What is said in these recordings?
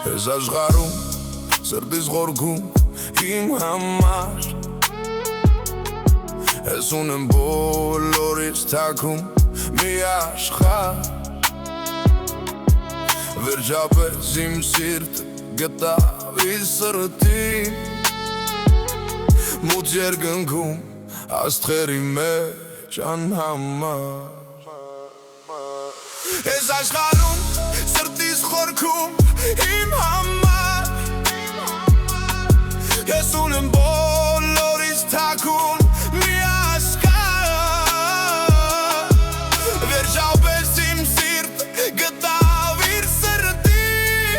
Ես աշխարհում սրտիս խորքում իմ համար Ես ունեմ բոլորից թաքուն մի աշխարհ Վերջապես իմ սիրտը գտավ իր սրտին Մութ երկնքում աստղերի մեջ անհամար Ես աշխարհում սրտիս խորքում իմ համար Ես ունեմ բոլորից թաքուն մի աշխարհ Վերջապես իմ սիրտը գտավ իր սրտին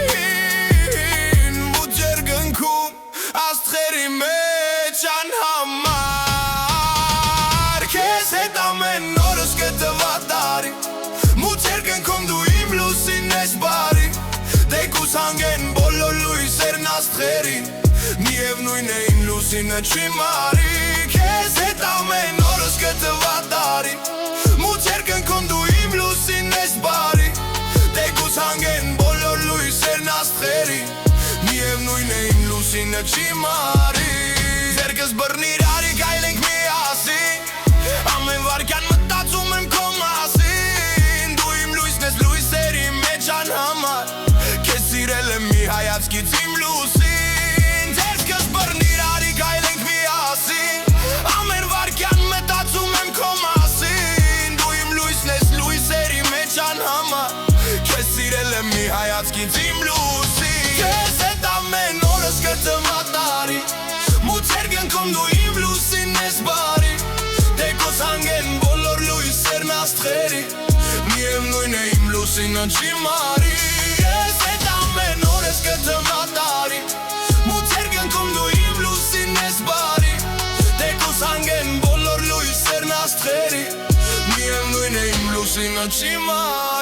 Մութ երկնքում աստղերի մեջ անհամար Քեզ հետ ամեն օրս գտվա տարի Մութ երկնքում դու իմ լուսին ես բարի Դեկուս հանգեն բոլոր լույսերն աստղերին Միևնույն է իմ լուսինը չի մարի Քեզ հետ ամեն օրս գտվա տարի Մութ երկնքում դու իմ լուսին ես բարի Դեկուս հանգեն բոլոր լույսերն աստղերին Միևնույն է իմ լուսինը չի մարի Ձերքս բռնիր արի գայլենք միասին Ամեն վարքյան մտածում եմ քո մասին Դու իմ լույսն ես լույսերի մեջ անհամար Քեզ սիրել եմ մի հայացքից իմ լուսին Ձերքս բռնիր արի գայլենք միասին Ամեն վարքյան մտածում եմ քո մասին Դու իմ լույսն ես լույսերի մեջ անհամար Քեզ սիրել եմ մի հայացքից իմ լուսին Քեզ հետ ամեն օրս գտվա տարի Մութ երկնքում դու իմ լուսին ես բարի Դեկոս հանգեն բոլոր լույսերն աստղերի Միևնույն է իմ լուսինը չի մարի Ես հետ ամեն օրս գտվա տարի Մութ երկնքում դու իմ լուսին ես բարի Դեկոս հանգեն բոլոր լույսերն աստղերի Միևնույն է իմ լուսինը չի մարի